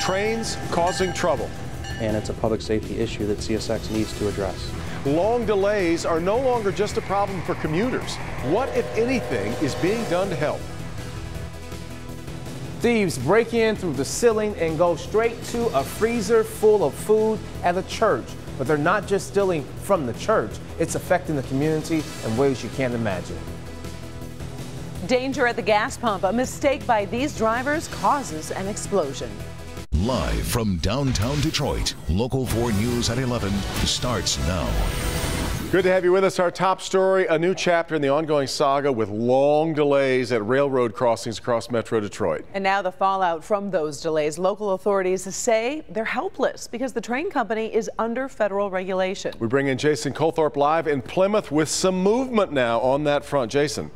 trains causing trouble. And it's a public safety issue that CSX needs to address. Long delays are no longer just a problem for commuters. What, if anything, is being done to help? Thieves break in through the ceiling and go straight to a freezer full of food at a church. But they're not just stealing from the church, it's affecting the community in ways you can't imagine. Danger at the gas pump. A mistake by these drivers causes an explosion. Live from downtown Detroit, Local 4 News at 11 starts now. Good to have you with us. Our top story, a new chapter in the ongoing saga with long delays at railroad crossings across Metro Detroit. And now the fallout from those delays. Local authorities say they're helpless because the train company is under federal regulation. We bring in Jason Colthorpe live in Plymouth with some movement now on that front. Jason.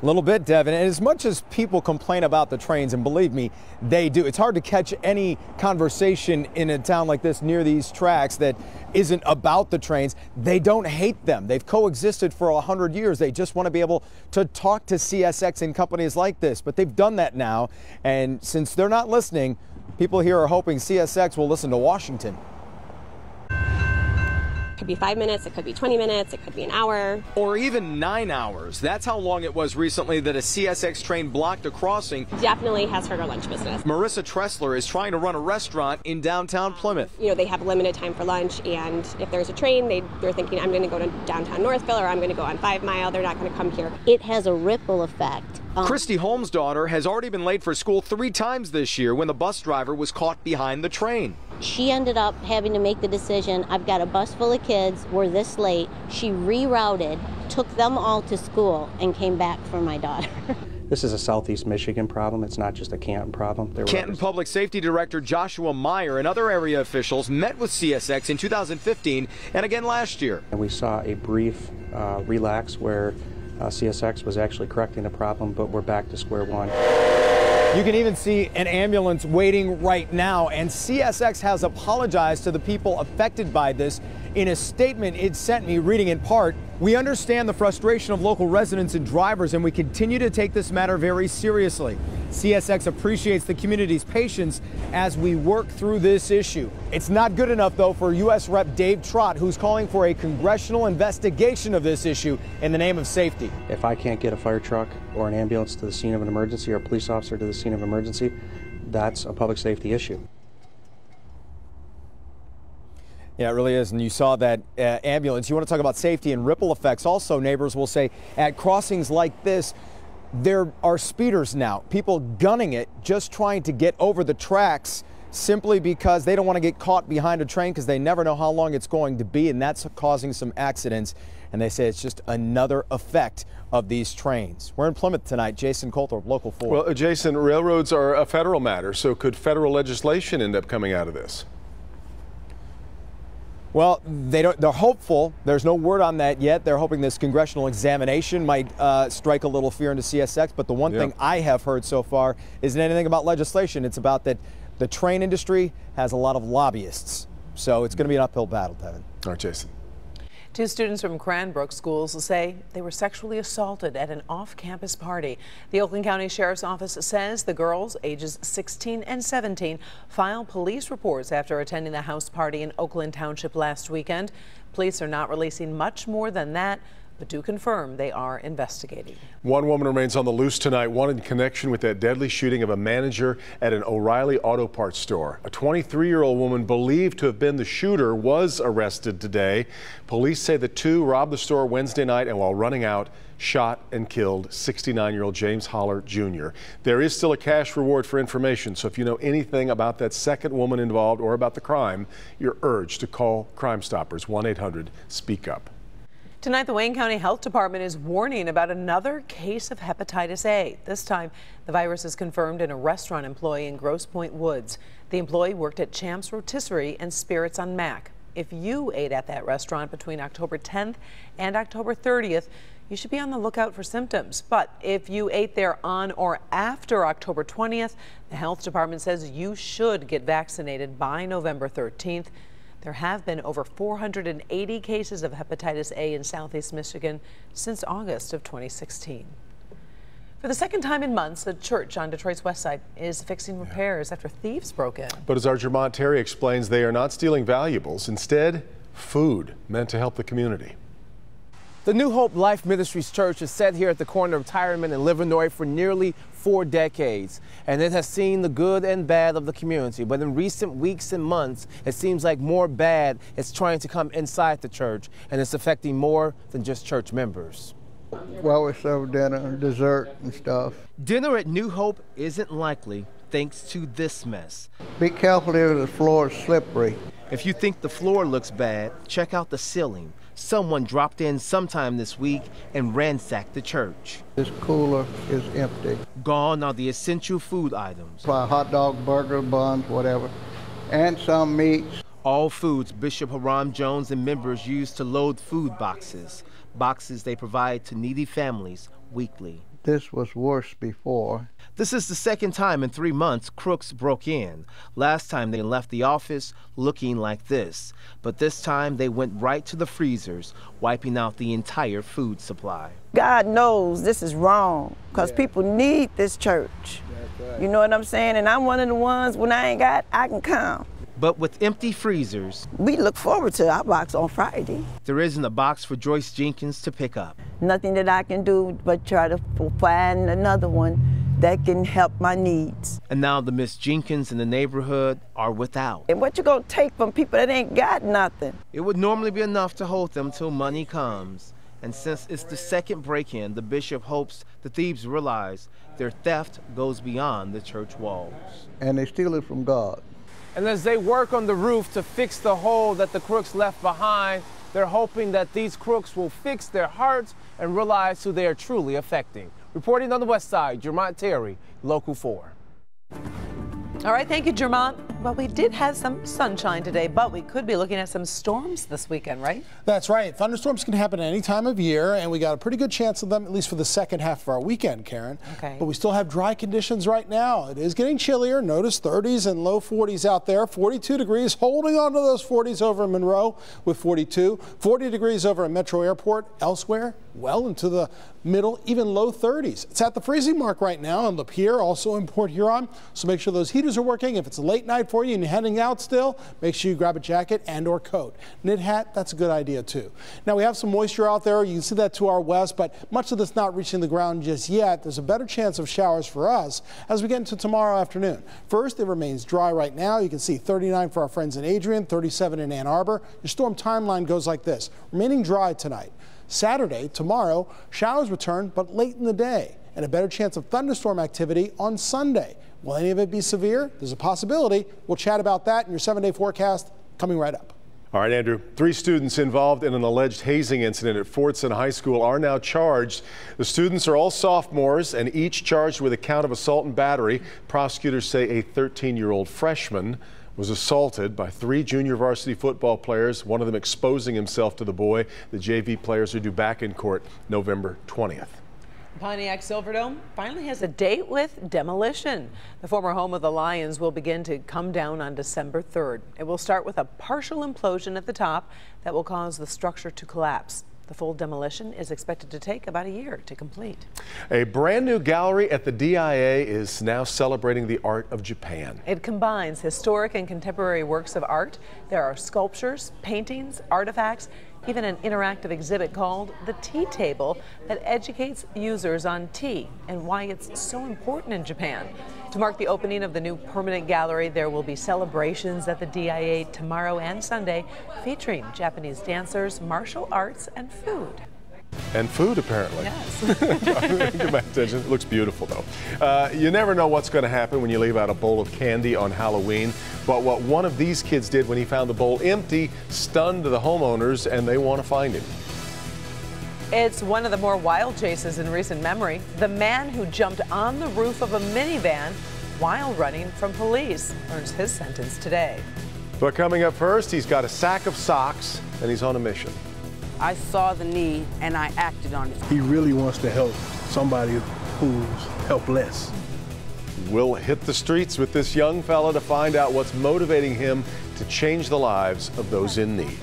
A little bit, Devin. And as much as people complain about the trains, and believe me, they do, it's hard to catch any conversation in a town like this near these tracks that isn't about the trains. They don't hate them. They've coexisted for 100 years. They just want to be able to talk to CSX and companies like this. But they've done that now. And since they're not listening, people here are hoping CSX will listen to Washington. It could be 5 minutes, it could be 20 minutes, it could be an hour. Or even 9 hours. That's how long it was recently that a CSX train blocked a crossing. Definitely has hurt our lunch business. Marissa Tressler is trying to run a restaurant in downtown Plymouth. You know, they have limited time for lunch, and if there's a train, they're thinking, I'm going to go to downtown Northville or I'm going to go on 5 Mile. They're not going to come here. It has a ripple effect. Christy Holmes' daughter has already been late for school 3 times this year when the bus driver was caught behind the train. She ended up having to make the decision, I've got a bus full of kids, we're this late. She rerouted, took them all to school, and came back for my daughter. This is a Southeast Michigan problem. It's not just a Canton problem. Canton Public Safety Director Joshua Meyer and other area officials met with CSX in 2015 and again last year. And we saw a brief relax where CSX was actually correcting the problem, but we're back to square one. You can even see an ambulance waiting right now, and CSX has apologized to the people affected by this. In a statement it sent me, reading in part, we understand the frustration of local residents and drivers, and we continue to take this matter very seriously. CSX appreciates the community's patience as we work through this issue. It's not good enough, though, for U.S. Rep. Dave Trott, who's calling for a congressional investigation of this issue in the name of safety. If I can't get a fire truck or an ambulance to the scene of an emergency or a police officer to the scene of an emergency, that's a public safety issue. Yeah, it really is. And you saw that ambulance. You want to talk about safety and ripple effects. Also, neighbors will say at crossings like this, there are speeders now. People gunning it, just trying to get over the tracks simply because they don't want to get caught behind a train because they never know how long it's going to be. And that's causing some accidents. And they say it's just another effect of these trains. We're in Plymouth tonight. Jason Colthorpe, Local 4. Well, Jason, railroads are a federal matter. So could federal legislation end up coming out of this? Well, they're hopeful. There's no word on that yet. They're hoping this congressional examination might strike a little fear into CSX. But the one thing I have heard so far isn't anything about legislation. It's about that the train industry has a lot of lobbyists. So it's going to be an uphill battle, Devin. All right, Jason. 2 students from Cranbrook schools say they were sexually assaulted at an off-campus party. The Oakland County Sheriff's Office says the girls, ages 16 and 17, filed police reports after attending the house party in Oakland Township last weekend. Police are not releasing much more than that, but do confirm they are investigating. One woman remains on the loose tonight, one in connection with that deadly shooting of a manager at an O'Reilly Auto Parts store. A 23-year-old woman believed to have been the shooter was arrested today. Police say the 2 robbed the store Wednesday night and while running out, shot and killed 69-year-old James Holler Jr. There is still a cash reward for information, so if you know anything about that second woman involved or about the crime, you're urged to call Crime Stoppers, 1-800-SPEAK-UP. Tonight, the Wayne County Health Department is warning about another case of hepatitis A. This time, the virus is confirmed in a restaurant employee in Grosse Pointe Woods. The employee worked at Champs Rotisserie and Spirits on Mac. If you ate at that restaurant between October 10th and October 30th, you should be on the lookout for symptoms. But if you ate there on or after October 20th, the health department says you should get vaccinated by November 13th. There have been over 480 cases of hepatitis A in Southeast Michigan since August of 2016. For the second time in months, a church on Detroit's west side is fixing repairs after thieves broke in. But as our Jermont Terry explains, they are not stealing valuables. Instead, food meant to help the community. The New Hope Life Ministries Church is set here at the corner of Tyerman and Livernois for nearly 4 decades, and it has seen the good and bad of the community. But in recent weeks and months, it seems like more bad is trying to come inside the church, and it's affecting more than just church members. Well, we serve dinner and dessert and stuff. Dinner at New Hope isn't likely thanks to this mess. Be careful here, the floor is slippery. If you think the floor looks bad, check out the ceiling. Someone dropped in sometime this week and ransacked the church. This cooler is empty. Gone are the essential food items. Probably hot dog, burger, buns, whatever, and some meats. All foods Bishop Haram Jones and members use to load food boxes. Boxes they provide to needy families weekly. This was worse before. This is the second time in 3 months crooks broke in. Last time they left the office looking like this, but this time they went right to the freezers, wiping out the entire food supply. God knows this is wrong, because people need this church. Right. You know what I'm saying? And I'm one of the ones, when I ain't got, I can come. But with empty freezers, we look forward to our box on Friday. There isn't a box for Joyce Jenkins to pick up. Nothing that I can do but try to find another one that can help my needs. And now the Miss Jenkins in the neighborhood are without. And what you gonna take from people that ain't got nothing? It would normally be enough to hold them till money comes. And since it's the second break-in, the bishop hopes the thieves realize their theft goes beyond the church walls. And they steal it from God. And as they work on the roof to fix the hole that the crooks left behind, they're hoping that these crooks will fix their hearts and realize who they are truly affecting. Reporting on the west side, Jermont Terry, Local 4. All right, thank you, Jermont. Well, we did have some sunshine today, but we could be looking at some storms this weekend, right? That's right. Thunderstorms can happen at any time of year, and we got a pretty good chance of them, at least for the second half of our weekend, Karen. Okay. But we still have dry conditions right now. It is getting chillier. Notice 30s and low 40s out there. 42 degrees, holding on to those 40s over in Monroe with 42. 40 degrees over at Metro Airport. Elsewhere, well into the middle, even low 30s. It's at the freezing mark right now in Lapeer, also in Port Huron. So make sure those heaters are working. If it's a late night for you and you're heading out still, make sure you grab a jacket and or coat. Knit hat, that's a good idea too. Now we have some moisture out there. You can see that to our west, but much of this not reaching the ground just yet. There's a better chance of showers for us as we get into tomorrow afternoon. First, it remains dry right now. You can see 39 for our friends in Adrian, 37 in Ann Arbor. Your storm timeline goes like this. Remaining dry tonight. Saturday, tomorrow, showers return, but late in the day, and a better chance of thunderstorm activity on Sunday. Will any of it be severe? There's a possibility. We'll chat about that in your 7-day forecast coming right up. All right, Andrew. 3 students involved in an alleged hazing incident at Fordson High School are now charged. The students are all sophomores and each charged with a count of assault and battery. Prosecutors say a 13-year-old freshman was assaulted by 3 junior varsity football players, one of them exposing himself to the boy. The JV players are due back in court November 20th. Pontiac Silverdome finally has a date with demolition. The former home of the Lions will begin to come down on December 3rd. It will start with a partial implosion at the top that will cause the structure to collapse. The full demolition is expected to take about a year to complete. A brand new gallery at the DIA is now celebrating the art of Japan. It combines historic and contemporary works of art. There are sculptures, paintings, artifacts, even an interactive exhibit called The Tea Table that educates users on tea and why it's so important in Japan. To mark the opening of the new permanent gallery, there will be celebrations at the DIA tomorrow and Sunday featuring Japanese dancers, martial arts, and food. And food, apparently. Yes. Get my attention. It looks beautiful, though. You never know what's going to happen when you leave out a bowl of candy on Halloween. But what one of these kids did when he found the bowl empty stunned the homeowners, and they want to find him. It's one of the more wild chases in recent memory. The man who jumped on the roof of a minivan while running from police earns his sentence today. But coming up first, he's got a sack of socks, and he's on a mission. I saw the need and I acted on it. He really wants to help somebody who's helpless. We'll hit the streets with this young fella to find out what's motivating him to change the lives of those in need.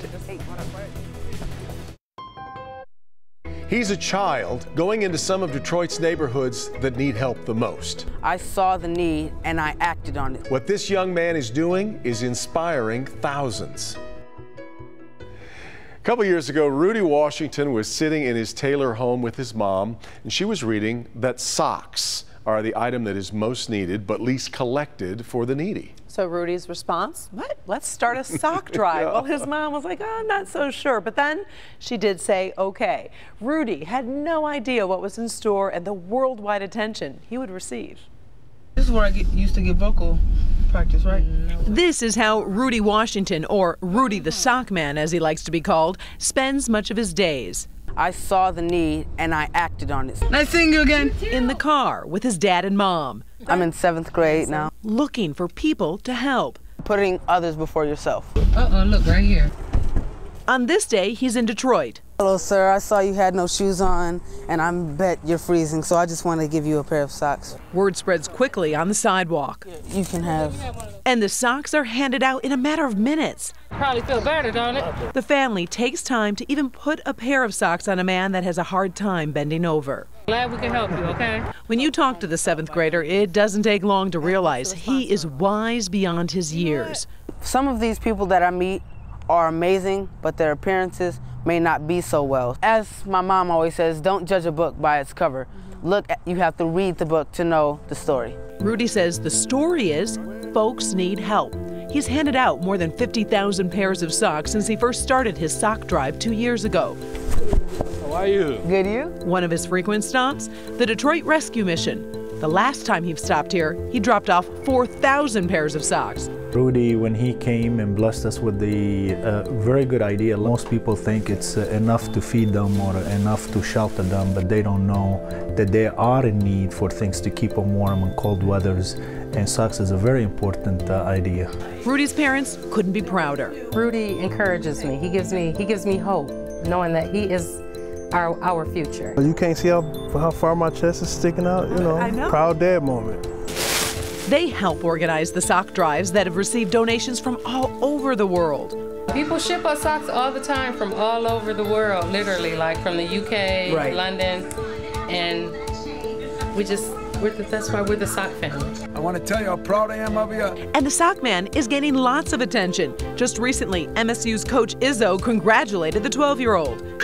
He's a child going into some of Detroit's neighborhoods that need help the most. I saw the need and I acted on it. What this young man is doing is inspiring thousands. A couple years ago, Rudy Washington was sitting in his Taylor home with his mom, and she was reading that socks are the item that is most needed but least collected for the needy. So Rudy's response, what? Let's start a sock drive. Yeah. Well, his mom was like, oh, I'm not so sure. But then she did say, okay. Rudy had no idea what was in store and the worldwide attention he would receive. This is where I used to get vocal practice, right? This is how Rudy Washington, or Rudy the Sock Man as he likes to be called, spends much of his days. I saw the need and I acted on it. Nice seeing you again. In the car with his dad and mom. I'm in 7th grade now. Looking for people to help. Putting others before yourself. Uh-oh, look right here. On this day, he's in Detroit. Hello, sir. I saw you had no shoes on, and I bet you're freezing, so I just want to give you a pair of socks. Word spreads quickly on the sidewalk. You can have. And the socks are handed out in a matter of minutes. Probably feel better, don't it? The family takes time to even put a pair of socks on a man that has a hard time bending over. Glad we can help you, okay? When you talk to the 7th grader, it doesn't take long to realize he is wise beyond his years. Some of these people that I meet are amazing, but their appearances may not be so well. As my mom always says, don't judge a book by its cover. You have to read the book to know the story. Rudy says the story is folks need help. He's handed out more than 50,000 pairs of socks since he first started his sock drive 2 years ago. How are you? Good, you? One of his frequent stops, the Detroit Rescue Mission. The last time he stopped here, he dropped off 4,000 pairs of socks. Rudy, when he came and blessed us with the very good idea, most people think it's enough to feed them or enough to shelter them, but they don't know that they are in need for things to keep them warm in cold weathers, and socks is a very important idea. Rudy's parents couldn't be prouder. Rudy encourages me. He gives me hope, knowing that he is our future. You can't see how far my chest is sticking out, you know. I know. Proud dad moment. They help organize the sock drives that have received donations from all over the world. People ship us socks all the time from all over the world, literally, like from the UK, Right. London, and that's why we're the sock family. I want to tell you how proud I am of you. And the sock man is gaining lots of attention. Just recently, MSU's coach Izzo congratulated the 12-year-old.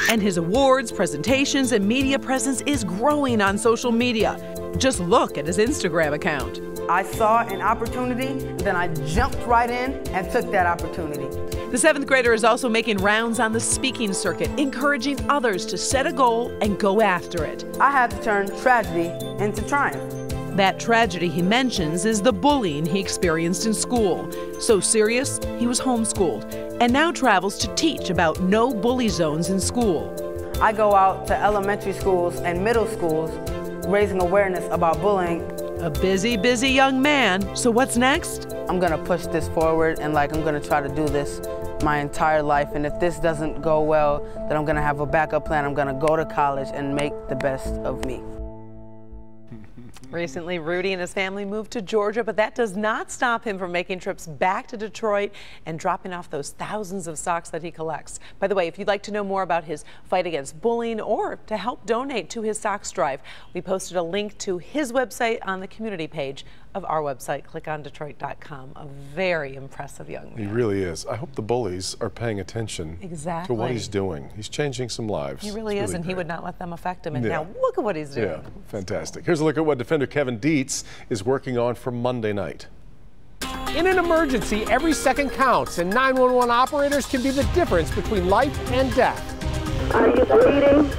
And his awards, presentations, and media presence is growing on social media. Just look at his Instagram account. I saw an opportunity, then I jumped right in and took that opportunity. The 7th grader is also making rounds on the speaking circuit, encouraging others to set a goal and go after it. I had to turn tragedy into triumph. That tragedy he mentions is the bullying he experienced in school. So serious, he was homeschooled, and now travels to teach about no bully zones in school. I go out to elementary schools and middle schools raising awareness about bullying. A busy, busy young man. So what's next? I'm gonna push this forward, and I'm gonna try to do this my entire life. And if this doesn't go well, then I'm gonna have a backup plan. I'm gonna go to college and make the best of me. Recently, Rudy and his family moved to Georgia, but that does not stop him from making trips back to Detroit and dropping off those thousands of socks that he collects. By the way, if you'd like to know more about his fight against bullying or to help donate to his socks drive, we posted a link to his website on the community page of our website, clickondetroit.com. A very impressive young man. He really is. I hope the bullies are paying attention to what he's doing. He's changing some lives. He really is, and great. he would not let them affect him. And Yeah. now look at what he's doing. Yeah, fantastic. Here's a look at what defender Kevin Dietz is working on for Monday night. In an emergency, every second counts, and 911 operators can be the difference between life and death. Are you bleeding?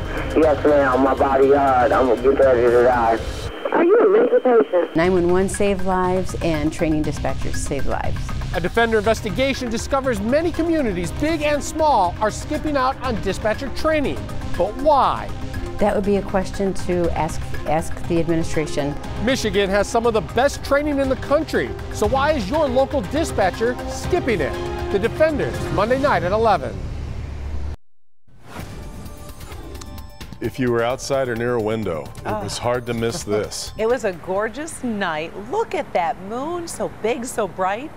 Yes, ma'am. My body hard. I'm going to get ready to die. Are you a mental patient? 911 save lives, and training dispatchers save lives. A Defender investigation discovers many communities, big and small, are skipping out on dispatcher training. But why? That would be a question to ask the administration. Michigan has some of the best training in the country. So why is your local dispatcher skipping it? The Defenders, Monday night at 11. If you were outside or near a window, it was hard to miss this. It was a gorgeous night. Look at that moon, so big, so bright.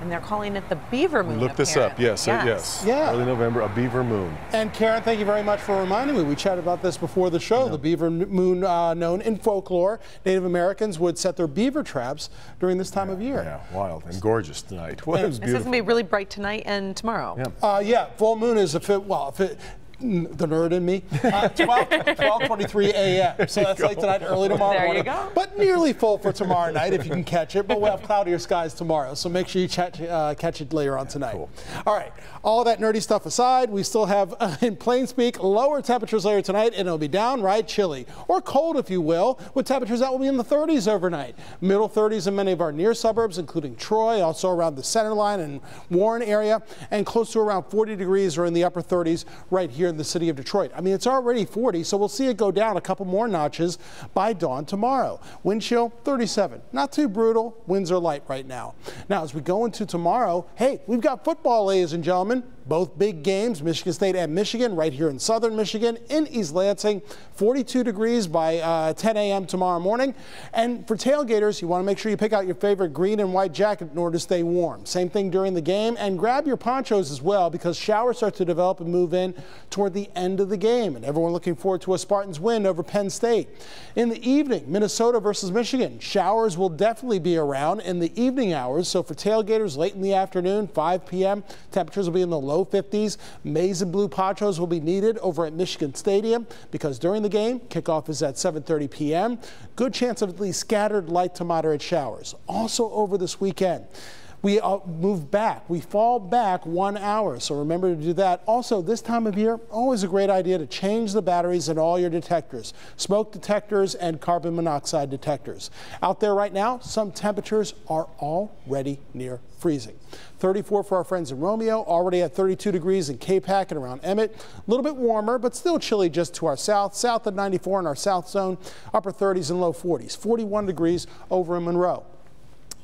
and they're calling it the beaver moon. Look this up. Yes. Yeah. Early November, a beaver moon. And Karen, thank you very much for reminding me. We chatted about this before the show. The beaver moon, known in folklore, Native Americans would set their beaver traps during this time of year. Yeah, wild and gorgeous tonight. Well, it was This is beautiful. going to be really bright tonight and tomorrow. Yeah, full moon is the nerd in me. 12:23 a.m. So that's late tonight, early tomorrow There morning. you go. But nearly full for tomorrow night if you can catch it. But we'll have cloudier skies tomorrow. So make sure you catch it later on tonight. Cool. All right. All that nerdy stuff aside, we still have, in plain speak, lower temperatures later tonight, and it'll be downright chilly, or cold if you will, with temperatures that will be in the 30s overnight. Middle 30s in many of our near suburbs, including Troy, also around the center line and Warren area, and close to around 40 degrees or in the upper 30s right here in the city of Detroit. I mean, it's already 40, so we'll see it go down a couple more notches by dawn tomorrow. Wind chill 37. Not too brutal. Winds are light right now. Now, as we go into tomorrow, hey, we've got football, ladies and gentlemen. Both big games, Michigan State and Michigan, right here in southern Michigan, in East Lansing. 42 degrees by 10 a.m. tomorrow morning. And for tailgaters, you want to make sure you pick out your favorite green and white jacket in order to stay warm. Same thing during the game. And grab your ponchos as well, because showers start to develop and move in toward the end of the game. And everyone looking forward to a Spartans win over Penn State. In the evening, Minnesota versus Michigan. Showers will definitely be around in the evening hours. So for tailgaters late in the afternoon, 5 p.m., temperatures will be in the low 50s. Maize and blue ponchos will be needed over at Michigan Stadium, because during the game, kickoff is at 7:30 p.m. Good chance of at least scattered light to moderate showers. Also over this weekend, we move back. We fall back 1 hour, so remember to do that. Also, this time of year, always a great idea to change the batteries in all your detectors, smoke detectors and carbon monoxide detectors. Out there right now, some temperatures are already near freezing. 34 for our friends in Romeo, already at 32 degrees in K-Pac and around Emmett. A little bit warmer, but still chilly just to our south. South at 94 in our south zone, upper 30s and low 40s. 41 degrees over in Monroe.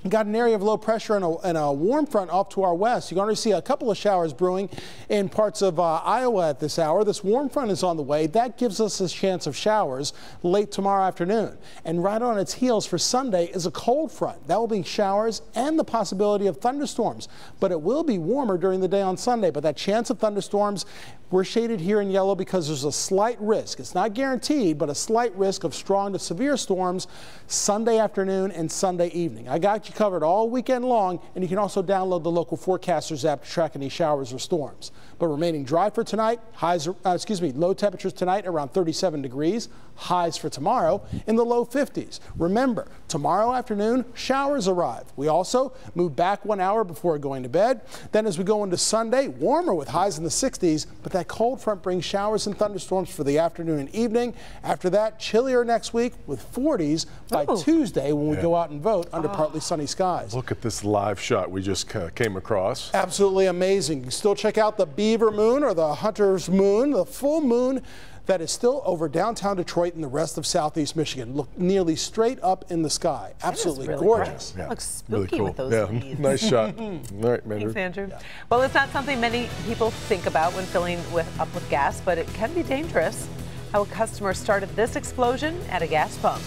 We've got an area of low pressure and a warm front up to our west. You're going to see a couple of showers brewing in parts of Iowa at this hour. This warm front is on the way. That gives us a chance of showers late tomorrow afternoon. And right on its heels for Sunday is a cold front. That will be showers and the possibility of thunderstorms. But it will be warmer during the day on Sunday. But that chance of thunderstorms, we're shaded here in yellow because there's a slight risk. It's not guaranteed, but a slight risk of strong to severe storms Sunday afternoon and Sunday evening. I got you covered all weekend long, and you can also download the local forecasters app to track any showers or storms. But remaining dry for tonight, low temperatures tonight around 37 degrees, highs for tomorrow in the low 50s. Remember, tomorrow afternoon, showers arrive. We also move back 1 hour before going to bed. Then as we go into Sunday, warmer with highs in the 60s, but that cold front brings showers and thunderstorms for the afternoon and evening. After that, chillier next week with 40s by Tuesday when we go out and vote under partly sunny skies. Look at this live shot we just came across. Absolutely amazing. You can still check out the Beaver Moon or the Hunter's Moon, the full moon that is still over downtown Detroit and the rest of southeast Michigan. Look nearly straight up in the sky. Absolutely really gorgeous. Yeah. Looks spooky really cool. with those leaves. Nice shot. All right, Thanks, Andrew. Yeah. Well, it's not something many people think about when filling up with gas, but it can be dangerous. How a customer started this explosion at a gas pump.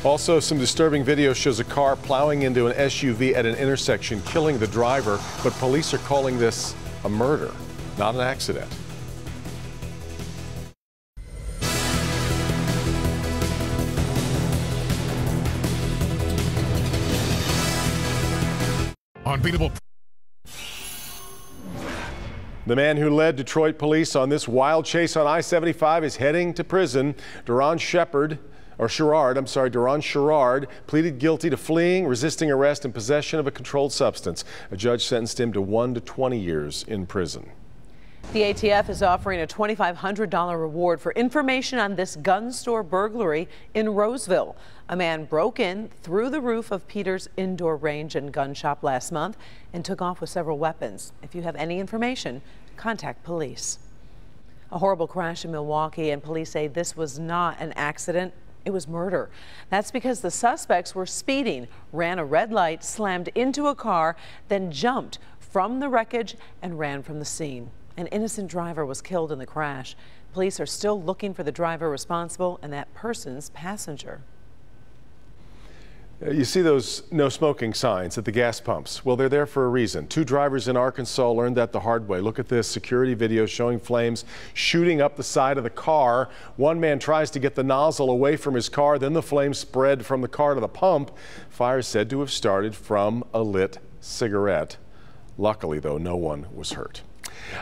Also, some disturbing video shows a car plowing into an SUV at an intersection, killing the driver, but police are calling this a murder, not an accident. Unbeatable. The man who led Detroit police on this wild chase on I-75 is heading to prison. Duron Sherrard pleaded guilty to fleeing, resisting arrest, and possession of a controlled substance. A judge sentenced him to 1 to 20 years in prison. The ATF is offering a $2,500 reward for information on this gun store burglary in Roseville. A man broke in through the roof of Peter's indoor range and gun shop last month and took off with several weapons. If you have any information, contact police. A horrible crash in Milwaukee, and police say this was not an accident. It was murder. That's because the suspects were speeding, ran a red light, slammed into a car, then jumped from the wreckage and ran from the scene. An innocent driver was killed in the crash. Police are still looking for the driver responsible and that person's passenger. You see those no smoking signs at the gas pumps. Well, they're there for a reason. 2 drivers in Arkansas learned that the hard way. Look at this security video showing flames shooting up the side of the car. One man tries to get the nozzle away from his car. Then the flames spread from the car to the pump. Fire is said to have started from a lit cigarette. Luckily, though, no one was hurt.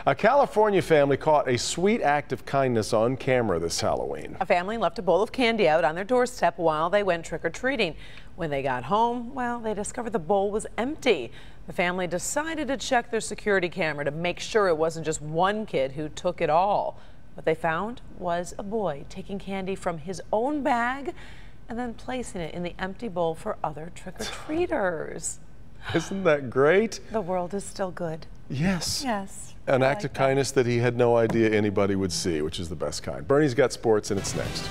A California family caught a sweet act of kindness on camera this Halloween. A family left a bowl of candy out on their doorstep while they went trick-or-treating. When they got home, well, they discovered the bowl was empty. The family decided to check their security camera to make sure it wasn't just one kid who took it all. What they found was a boy taking candy from his own bag and then placing it in the empty bowl for other trick-or-treaters. Isn't that great? The world is still good. Yes. Yes. An act of kindness that he had no idea anybody would see, which is the best kind. Bernie's got sports, and it's next.